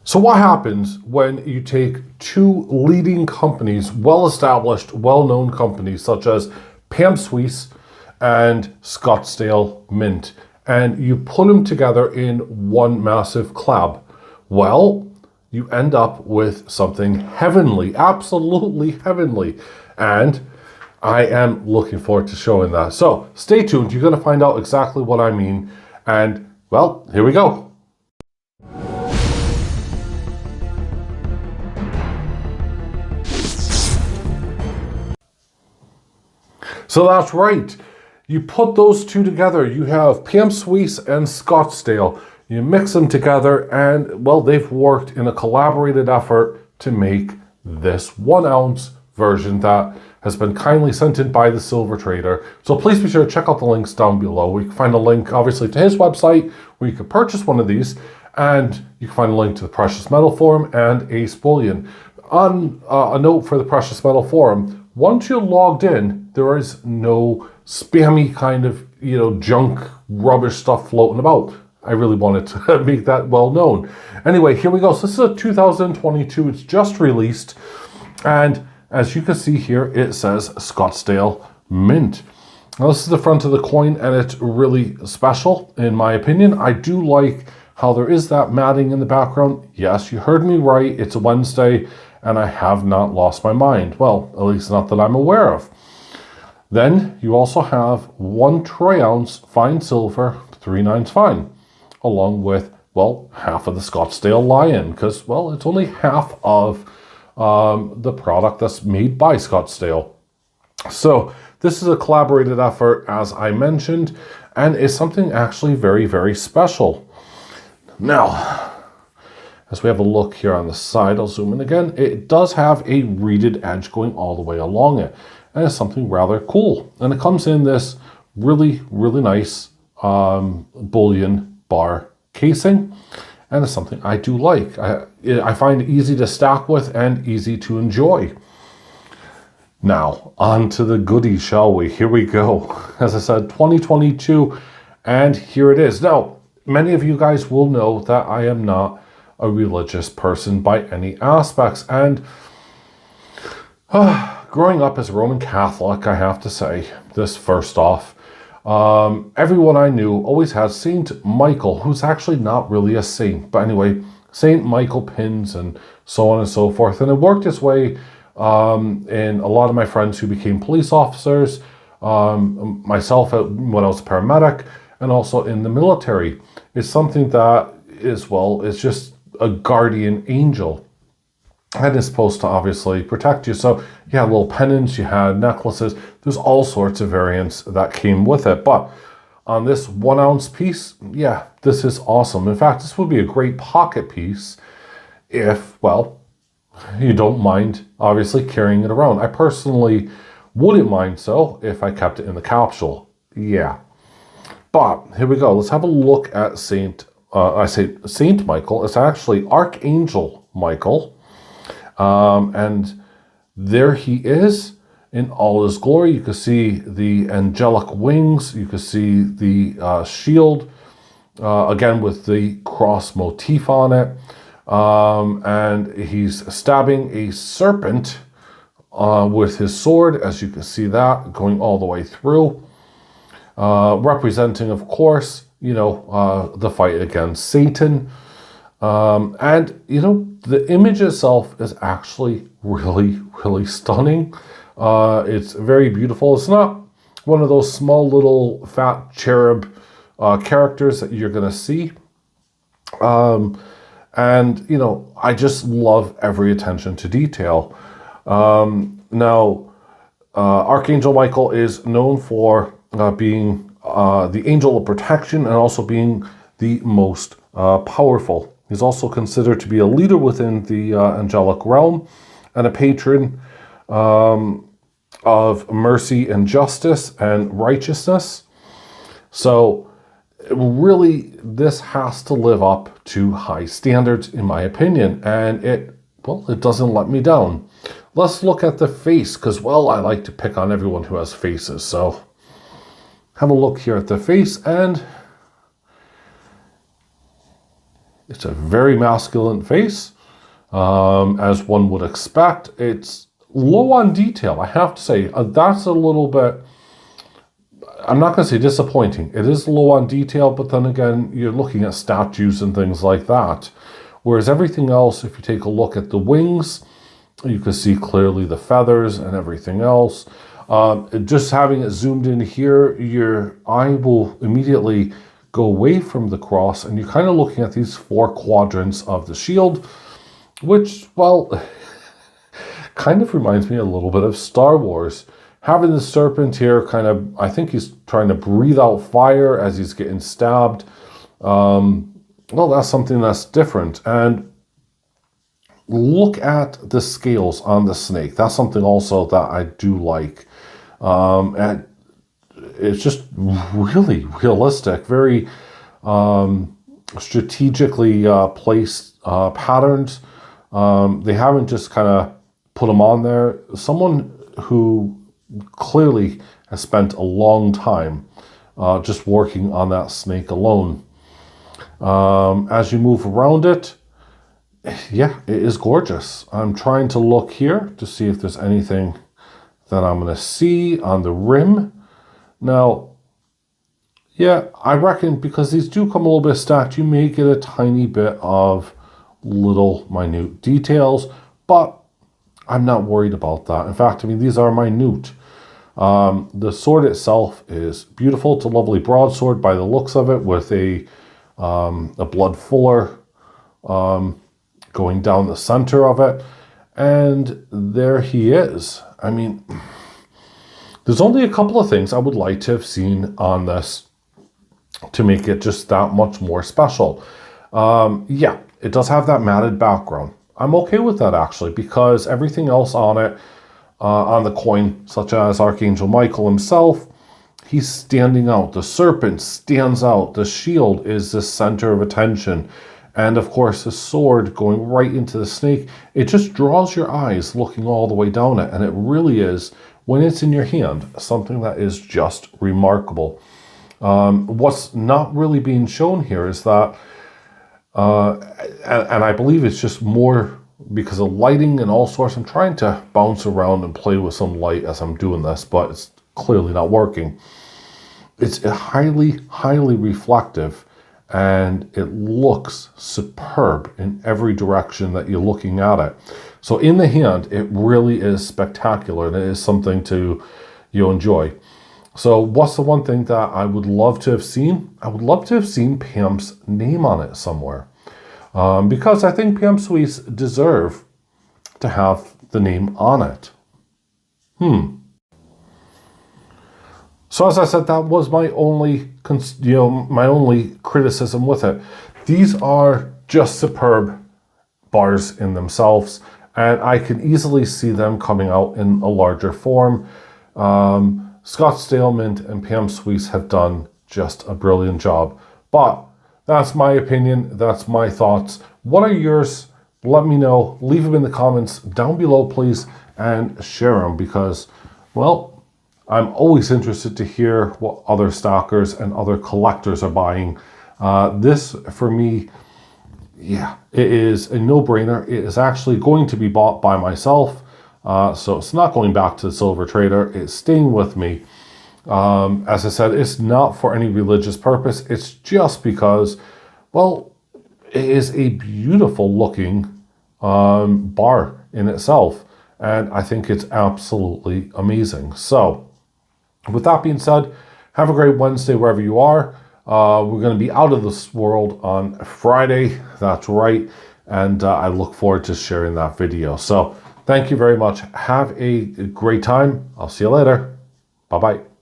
So what happens when you take two leading companies, well-established, well-known companies such as Pamp Suisse and Scotsdale Mint, and you put them together in one massive collab? Well, you end up with something heavenly, absolutely heavenly. And I am looking forward to showing that. So stay tuned. You're going to find out exactly what I mean. And well, here we go. So that's right. You put those two together. You have Pamp Suisse and Scotsdale. You mix them together and, well, they've worked in a collaborated effort to make this 1 ounce version that has been kindly sent in by the Silver Trader. So please be sure to check out the links down below. You can find a link, obviously, to his website where you can purchase one of these, and you can find a link to the Precious Metal Forum and AceBullion. On a note for the Precious Metal Forum, once you're logged in, there is no spammy kind of, junk, rubbish stuff floating about. I really wanted to make that well known. Anyway, here we go. So this is a 2022. It's just released. And as you can see here, it says Scotsdale Mint. Now this is the front of the coin, and it's really special, in my opinion. I do like how there is that matting in the background. Yes, you heard me right. It's a Wednesday, and I have not lost my mind. Well, at least not that I'm aware of. Then you also have 1 troy ounce fine silver, 3/9 fine, along with, well, half of the Scotsdale Lion, because, well, it's only half of the product that's made by Scotsdale. So this is a collaborated effort, as I mentioned, and is something actually very, very special. Now, as we have a look here on the side, I'll zoom in again, it does have a reeded edge going all the way along it, and it's something rather cool. And it comes in this really, really nice bullion bar casing, and it's something I do like. I find it easy to stack with and easy to enjoy. Now, on to the goodies, shall we? Here we go. As I said, 2022, and here it is. Now, many of you guys will know that I am not a religious person by any aspects, and growing up as a Roman Catholic, I have to say this first off. Everyone I knew always had Saint Michael, who's actually not really a saint, but anyway, Saint Michael pins and so on and so forth. And it worked its way in a lot of my friends who became police officers, myself when I was a paramedic, and also in the military. It's something that is, well, it's just a guardian angel. And it's supposed to obviously protect you. So you had little pendants, you had necklaces. There's all sorts of variants that came with it. But on this 1 ounce piece, yeah, this is awesome. In fact, this would be a great pocket piece if, well, you don't mind obviously carrying it around. I personally wouldn't mind so if I kept it in the capsule. Yeah. But here we go. Let's have a look at Saint Michael. It's actually Archangel Michael. And there he is in all his glory. You can see the angelic wings. You can see the shield, again with the cross motif on it. And he's stabbing a serpent with his sword, as you can see that going all the way through, representing, of course, the fight against Satan. And, the image itself is actually really, really stunning. It's very beautiful. It's not one of those small little fat cherub characters that you're going to see. And, I just love every attention to detail. Now, Archangel Michael is known for being the angel of protection and also being the most powerful. He's also considered to be a leader within the angelic realm and a patron of mercy and justice and righteousness. So really, this has to live up to high standards, in my opinion, and it doesn't let me down. Let's look at the face, because, well, I like to pick on everyone who has faces. So have a look here at the face, and It's a very masculine face, as one would expect. It's low on detail, I have to say. That's a little bit, I'm not going to say disappointing. It is low on detail, but then again, you're looking at statues and things like that. Whereas everything else, if you take a look at the wings, you can see clearly the feathers and everything else. Just having it zoomed in here, your eye will immediately go away from the cross, and you're kind of looking at these 4 quadrants of the shield, which, well, kind of reminds me a little bit of Star Wars. Having the serpent here kind of, I think he's trying to breathe out fire as he's getting stabbed. Well, that's something that's different. And look at the scales on the snake. That's something also that I do like. And it's just really realistic, very strategically placed patterns. They haven't just kind of put them on there. Someone who clearly has spent a long time just working on that snake alone. As you move around it, yeah, it is gorgeous. I'm trying to look here to see if there's anything that I'm going to see on the rim. Now, yeah, I reckon because these do come a little bit stacked, you may get a tiny bit of little minute details, but I'm not worried about that. In fact, I mean, these are minute. The sword itself is beautiful. It's a lovely broadsword by the looks of it, with a blood fuller going down the center of it. And there he is. I mean, there's only a couple of things I would like to have seen on this to make it just that much more special. Yeah, it does have that matted background. I'm okay with that, actually, because everything else on it, on the coin, such as Archangel Michael himself, he's standing out. The serpent stands out. The shield is the center of attention. And of course, the sword going right into the snake, it just draws your eyes looking all the way down it. And it really is, when it's in your hand, something that is just remarkable. What's not really being shown here is that, and I believe it's just more because of lighting and all sorts. I'm trying to bounce around and play with some light as I'm doing this, but it's clearly not working. It's highly, highly reflective, and it looks superb in every direction that you're looking at it. So in the hand, it really is spectacular, and it is something to enjoy. So what's the one thing that I would love to have seen? I would love to have seen Pamp's name on it somewhere. Because I think Pamp Suisse deserve to have the name on it. So as I said, that was my only, my only criticism with it. These are just superb bars in themselves, and I can easily see them coming out in a larger form. Scotsdale Mint and Pamp Suisse have done just a brilliant job. But that's my opinion. That's my thoughts. What are yours? Let me know. Leave them in the comments down below, please, and share them, because, well, I'm always interested to hear what other stockers and other collectors are buying. This, for me, yeah, it is a no-brainer. It is actually going to be bought by myself. So it's not going back to the silver trader. It's staying with me. As I said, it's not for any religious purpose. It's just because, well, it is a beautiful looking bar in itself. And I think it's absolutely amazing. So with that being said, have a great Wednesday wherever you are. We're going to be out of this world on Friday. That's right. And I look forward to sharing that video. So thank you very much. Have a great time. I'll see you later. Bye-bye.